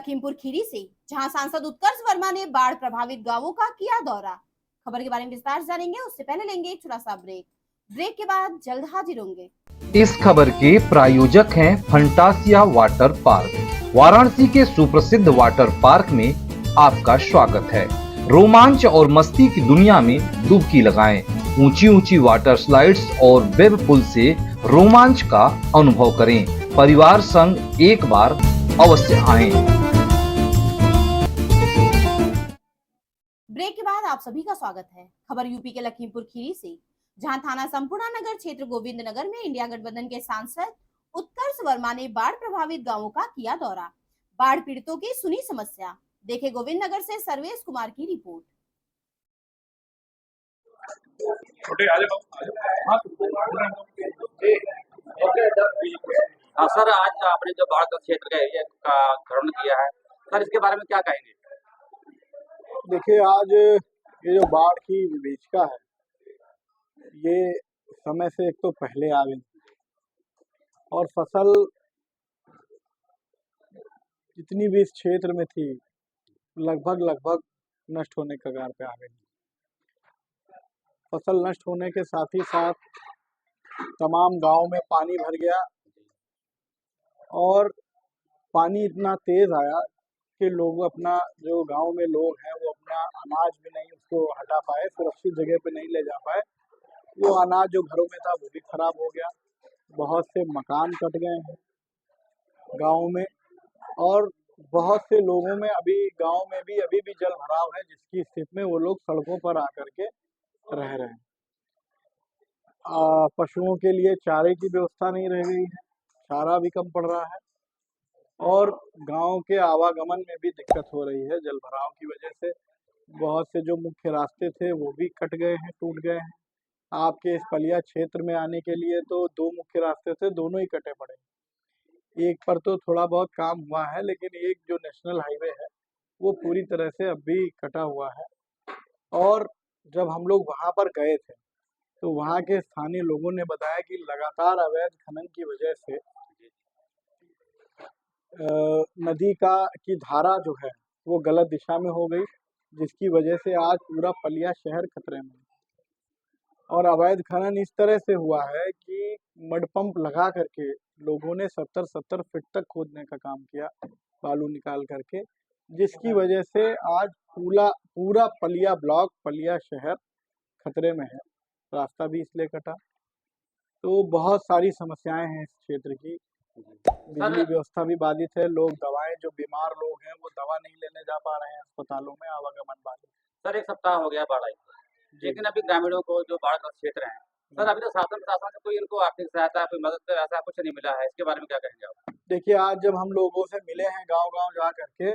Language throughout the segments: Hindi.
लखीमपुर खीरी से, जहां सांसद उत्कर्ष वर्मा ने बाढ़ प्रभावित गांवों का किया दौरा। खबर के बारे में विस्तार से जानेंगे, उससे पहले लेंगे एक छोटा सा ब्रेक के बाद जल्द हाजिर होंगे। इस खबर के प्रायोजक हैं फंटासिया वाटर पार्क। वाराणसी के सुप्रसिद्ध वाटर पार्क में आपका स्वागत है। रोमांच और मस्ती की दुनिया में डुबकी लगाएं। ऊंची ऊंची वाटर स्लाइड्स और वेब पुल से रोमांच का अनुभव करें। परिवार संग एक बार अवश्य आएं। ब्रेक के बाद आप सभी का स्वागत है। खबर यूपी के लखीमपुर खीरी से, जहां थाना संपूर्णा नगर क्षेत्र गोविंद नगर में इंडिया गठबंधन के सांसद उत्कर्ष वर्मा ने बाढ़ प्रभावित गांवों का किया दौरा। बाढ़ पीड़ितों की सुनी समस्या, देखे गोविंद नगर से सर्वेश कुमार की रिपोर्ट। सर, आज आपने जो बाढ़ का क्षेत्र का एरिया का भ्रमण किया है, सर इसके बारे में क्या कहेंगे? देखिए, आज ये जो बाढ़ की विभीषिका है, ये समय से एक तो पहले आ गई और फसल जितनी भी इस क्षेत्र में थी लगभग नष्ट होने के कगार पे आ गई। फसल नष्ट होने के साथ ही साथ तमाम गांव में पानी भर गया और पानी इतना तेज आया कि लोग अपना, जो गांव में लोग हैं वो अपना अनाज भी नहीं उसको हटा पाए, सुरक्षित जगह पे नहीं ले जा पाए। वो अनाज जो घरों में था वो भी खराब हो गया। बहुत से मकान कट गए हैं गांव में और बहुत से लोगों में गांव में अभी भी जल भराव है, जिसकी स्थिति में वो लोग सड़कों पर आकर के रह रहे हैं। पशुओं के लिए चारे की व्यवस्था नहीं रह गई है, चारा भी कम पड़ रहा है और गांव के आवागमन में भी दिक्कत हो रही है। जल भराव की वजह से बहुत से जो मुख्य रास्ते थे वो भी कट गए हैं, टूट गए हैं। आपके इस पलिया क्षेत्र में आने के लिए तो 2 मुख्य रास्ते थे, दोनों ही कटे पड़े। एक पर तो थोड़ा बहुत काम हुआ है, लेकिन एक जो नेशनल हाईवे है वो पूरी तरह से अब भी कटा हुआ है। और जब हम लोग वहां पर गए थे तो वहां के स्थानीय लोगों ने बताया कि लगातार अवैध खनन की वजह से नदी की धारा जो है वो गलत दिशा में हो गई, जिसकी वजह से आज पूरा पलिया शहर खतरे में है। और अवैध खनन इस तरह से हुआ है कि मड पंप लगा करके लोगों ने 70-70 फीट तक खोदने का काम किया, बालू निकाल करके, जिसकी वजह से आज पूरा पलिया ब्लॉक, पलिया शहर खतरे में है। रास्ता भी इसलिए कटा। तो बहुत सारी समस्याएं हैं इस क्षेत्र की। बिजली व्यवस्था भी बाधित है। लोग दवाएं, जो बीमार लोग हैं वो दवा नहीं लेने जा पा रहे हैं अस्पतालों में, आवागमन बाधित। सर, 1 सप्ताह हो गया बाढ़ आई, लेकिन अभी ग्रामीणों को जो बाढ़ का क्षेत्र है, सर अभी तो शासन प्रशासन से कोई इनको आर्थिक सहायता, कोई मदद ऐसा कुछ नहीं मिला है। इसके बारे में क्या कहेंगे आप? देखिए, आज जब हम लोगों से मिले हैं गांव-गांव जा करके,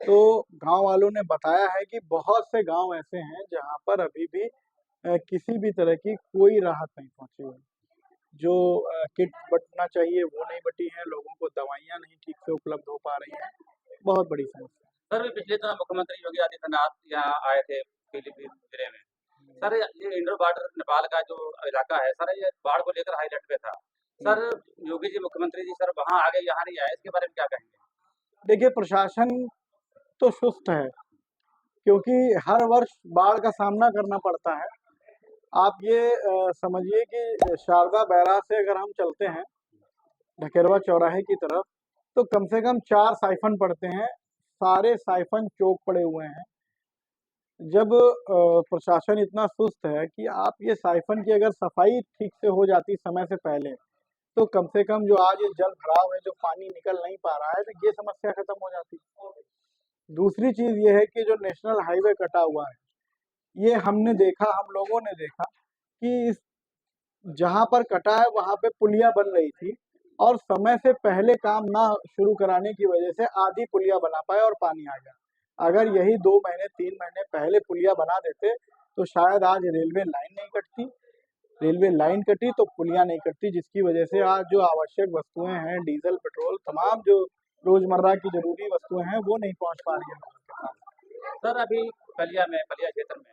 तो गांव वालों ने बताया है कि बहुत से गांव ऐसे हैं जहां पर अभी भी किसी भी तरह की कोई राहत नहीं पहुंची हुई। जो किट बटना चाहिए वो नहीं बटी है, लोगों को दवाइयाँ नहीं ठीक से उपलब्ध हो पा रही हैं। बहुत बड़ी समस्या। सर, पिछले दिनों मुख्यमंत्री योगी आदित्यनाथ यहाँ आए थे पीलीभीत जिले में। सर, ये इंडो बॉर्डर नेपाल का जो इलाका है, सर ये बाढ़ को लेकर हाईलाइट पे था। सर, योगी जी, मुख्यमंत्री जी, सर वहाँ आ गए, यहाँ नहीं आए, इसके बारे में क्या कहेंगे? देखिए, प्रशासन तो सुस्त है क्योंकि हर वर्ष बाढ़ का सामना करना पड़ता है। आप ये समझिए कि शारदा बैराज से अगर हम चलते हैं ढकेरवा चौराहे की तरफ, तो कम से कम 4 साइफन पड़ते हैं। सारे साइफन चौक पड़े हुए हैं। जब प्रशासन इतना सुस्त है कि आप ये साइफन की अगर सफाई ठीक से हो जाती समय से पहले, तो कम से कम जो आज ये जल भराव है, जो पानी निकल नहीं पा रहा है, तो ये समस्या खत्म हो जाती। दूसरी चीज ये है कि जो नेशनल हाईवे कटा हुआ है, ये हम लोगों ने देखा कि जहां पर कटा है वहां पे पुलिया बन रही थी और समय से पहले काम ना शुरू कराने की वजह से आधी पुलिया बना पाए और पानी आ गया। अगर यही 2 महीने 3 महीने पहले पुलिया बना देते तो शायद आज रेलवे लाइन नहीं कटती। रेलवे लाइन कटी तो पुलिया नहीं कटती, जिसकी वजह से आज जो आवश्यक वस्तुएं हैं, डीजल, पेट्रोल, तमाम जो रोजमर्रा की जरूरी वस्तुएं हैं वो नहीं पहुंच पा रही है। सर, अभी पलिया क्षेत्र में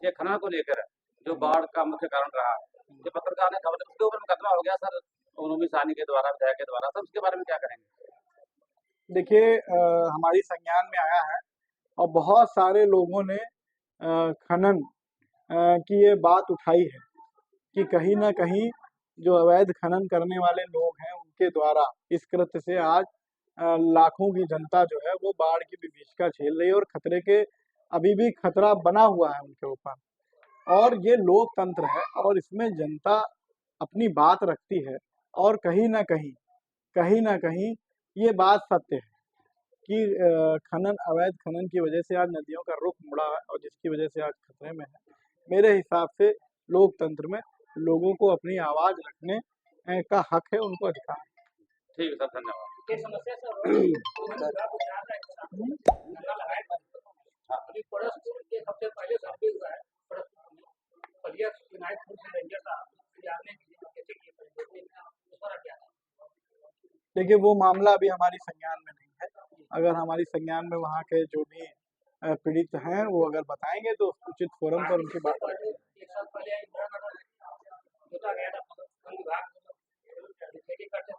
ये खनन को लेकर जो बाढ़ का मुख्य कारण रहा है, जो पत्रकार ने खबर, उसके ऊपर मुकदमा हो गया सर, उन्होंने सानी के द्वारा, विधायक के द्वारा। सर उसके बारे में क्या करेंगे? देखिए हमारी संज्ञान में आया है और बहुत सारे लोगों ने खनन की ये बात उठाई है कि कहीं ना कहीं जो अवैध खनन करने वाले लोग हैं उनके द्वारा इस कृत्य से आज लाखों की जनता जो है वो बाढ़ की विभीषिका झेल रही है और खतरे के अभी भी खतरा बना हुआ है उनके ऊपर। और ये लोकतंत्र है और इसमें जनता अपनी बात रखती है और कहीं ना कहीं ये बात सत्य है कि अवैध खनन की वजह से आज नदियों का रुख मुड़ा है और जिसकी वजह से आज खतरे में है। मेरे हिसाब से लोकतंत्र में लोगों को अपनी आवाज रखने का हक है, उनको अधिकार है। ठीक है सर, धन्यवाद। ये समस्या सबसे पहले सर्वे हुआ है बलिया विनायक से रेंजर साहब जानने के लिए कैसे किए उस पर क्या है? देखिए वो मामला अभी हमारी संज्ञान में नहीं है। अगर हमारी संज्ञान में वहाँ के जो भी पीड़ित हैं वो अगर बताएंगे तो उचित फोरम पर उनकी बात करेंगे। एक साल पहले होता गया था वन विभाग खेती करते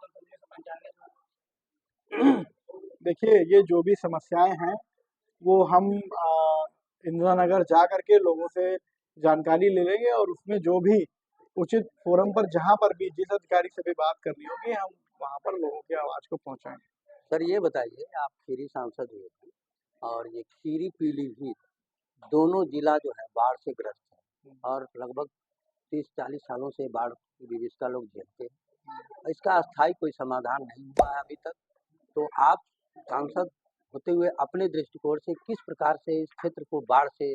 देखिए ये जो भी समस्याएं हैं वो हम इंदिरा नगर जा करके लोगों से जानकारी ले लेंगे और उसमें जो भी उचित फोरम पर जहां पर भी जिस अधिकारी से भी बात करनी होगी हम वहां पर लोगों की आवाज को पहुंचाएंगे। सर ये बताइए, आप खीरी सांसद हुए थे और ये खीरी पीलीभीत दोनों जिला जो है बाढ़ से ग्रस्त है और लगभग 30-40 सालों से बाढ़ की विभीषिका लोग झेलते हैं। इसका अस्थायी कोई समाधान नहीं हुआ है अभी तक। तो आप सांसद होते हुए अपने दृष्टिकोण से किस प्रकार से इस क्षेत्र को बाढ़ से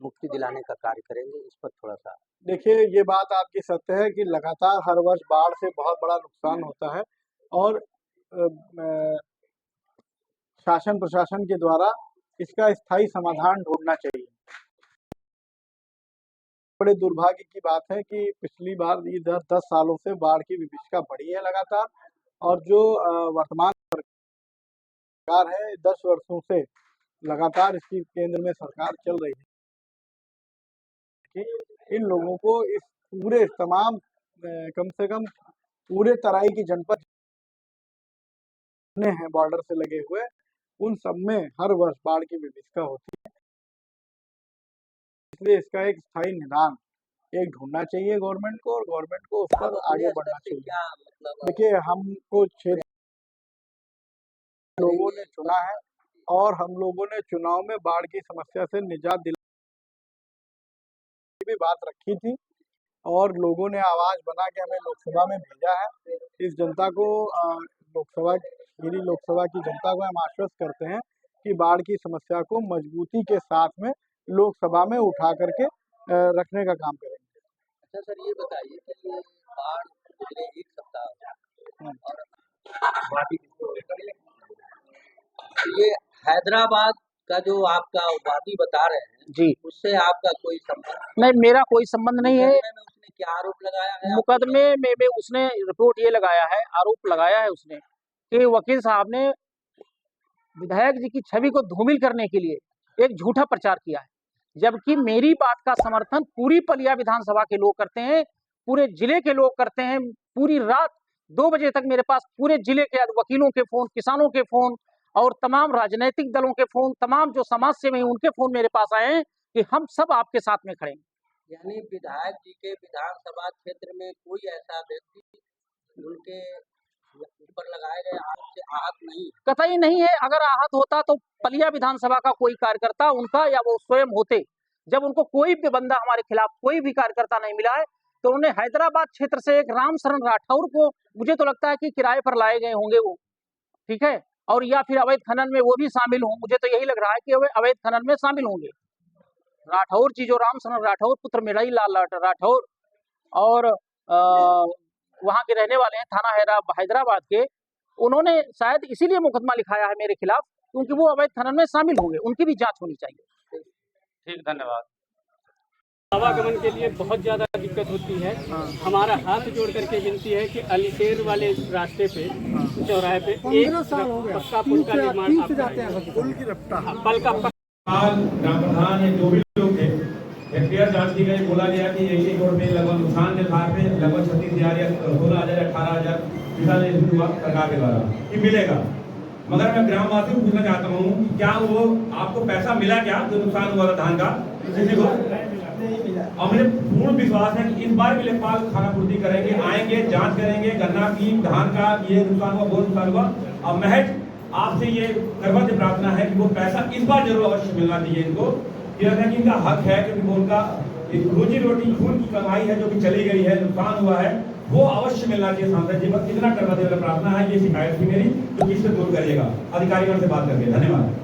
मुक्ति दिलाने का कार्य करेंगे, इस पर थोड़ा सा। देखिए ये बात आपकी सत्य है कि लगातार हर वर्ष बाढ़ से बहुत बड़ा नुकसान होता है और शासन प्रशासन के द्वारा इसका स्थायी समाधान ढूंढना चाहिए। बड़े दुर्भाग्य की बात है कि पिछली बार इधर 10 सालों से बाढ़ की विभीषिका बढ़ी है लगातार और जो वर्तमान सरकार है 10 वर्षों से लगातार इसकी केंद्र में सरकार चल रही है कि इन लोगों को इस पूरे तमाम कम से कम पूरे तराई की जनपद हैं बॉर्डर से लगे हुए उन सब में हर वर्ष बाढ़ की विभीषिका होती है। इसलिए इसका एक स्थायी निदान एक ढूंढना चाहिए गवर्नमेंट को और गवर्नमेंट को उस पर आगे बढ़ना चाहिए। देखिए हमको क्षेत्र लोगों ने चुना है और हम लोगों ने चुनाव में बाढ़ की समस्या से निजात दिलाने की भी बात रखी थी और लोगों ने आवाज बना के हमें लोकसभा में भेजा है। इस जनता को खीरी लोकसभा की जनता को हम आश्वस्त करते हैं कि बाढ़ की समस्या को मजबूती के साथ में लोकसभा में उठा करके रखने का काम करेंगे। अच्छा सर ये बताइए कि ये बाढ़ पिछले 1 सप्ताह और ये हैदराबाद का जो आपका वादी बता रहे हैं जी, उससे आपका कोई संबंध नहीं, मेरा कोई संबंध नहीं है। मुकदमे में उसने क्या आरोप लगाया है? मुकदमे में उसने रिपोर्ट ये लगाया है, आरोप लगाया है उसने कि वकील साहब ने विधायक जी की छवि को धूमिल करने के लिए एक झूठा प्रचार किया है, जबकि मेरी बात का समर्थन पूरी पलिया विधानसभा के लोग करते हैं, पूरे जिले के लोग करते हैं। पूरी रात 2 बजे तक मेरे पास पूरे जिले के वकीलों के फोन, किसानों के फोन और तमाम राजनीतिक दलों के फोन, तमाम जो समाज सेवी उनके फोन मेरे पास आए हैं कि हम सब आपके साथ में खड़े हैं। यानी विधायक जी के विधानसभा क्षेत्र में कोई ऐसा व्यक्ति उनके ऊपर लगाए गए आरोप से आहत नहीं? कतई नहीं है। अगर आहत होता तो पलिया विधानसभा का कोई कार्यकर्ता उनका या वो स्वयं होते। जब उनको कोई भी बंदा हमारे खिलाफ कोई भी कार्यकर्ता नहीं मिला है तो उन्होंने हैदराबाद क्षेत्र से एक रामशरण राठौर को, मुझे तो लगता है कि किराए पर लाए गए होंगे वो, ठीक है, और या फिर अवैध खनन में वो भी शामिल हों। मुझे तो यही लग रहा है कि अवैध खनन में शामिल होंगे। राठौर जी जो रामशरण राठौर पुत्र मिड़ई लाल राठौर और वहां के रहने वाले हैं, थाना हैदराबाद के, उन्होंने शायद इसीलिए मुकदमा लिखाया है मेरे खिलाफ क्योंकि वो अवैध खनन में शामिल होंगे। उनकी भी जांच होनी चाहिए। ठीक, धन्यवाद। आवागमन के लिए बहुत ज़्यादा दिक्कत होती है। हमारा हाथ जोड़ करके विनती है कि अलीशेर वाले रास्ते पे चौराहे पे एक पक्का पुल का निर्माण पल का ग्राम प्रधान या जो भी लोग थे एफआईआर जांच की गई, बोला गया कि एक रोड पे लगभग नुकसान के आधार पे लगभग 36,000 या 16,000 18,000 किसान हुआ सरकार के द्वारा कि मिलेगा। मगर मैं ग्रामवासी को पूछना चाहता हूँ कि क्या वो आपको पैसा मिला क्या जो नुकसान हुआ था धान का किसी को? और मुझे पूर्ण विश्वास है कि इस बार भी लेखपाल खाना पूर्ति करेंगे, आएंगे, जांच करेंगे गन्ना की, धान का ये नुकसान हुआ, बहुत नुकसान हुआ। और महज आपसे ये करबद्ध प्रार्थना है कि वो पैसा इस बार जरूर अवश्य मिलना चाहिए इनको। कि इनका हक है, क्योंकि वो उनका रोजी रोटी खून की कमाई है जो कि चली गई है, नुकसान हुआ है, वो अवश्य मिलना चाहिए सांसद जी। बस इतना करवा देने प्रार्थना है, ये शिकायत थी मेरी, तो किससे दूर करिएगा अधिकारियों से बात करके। धन्यवाद।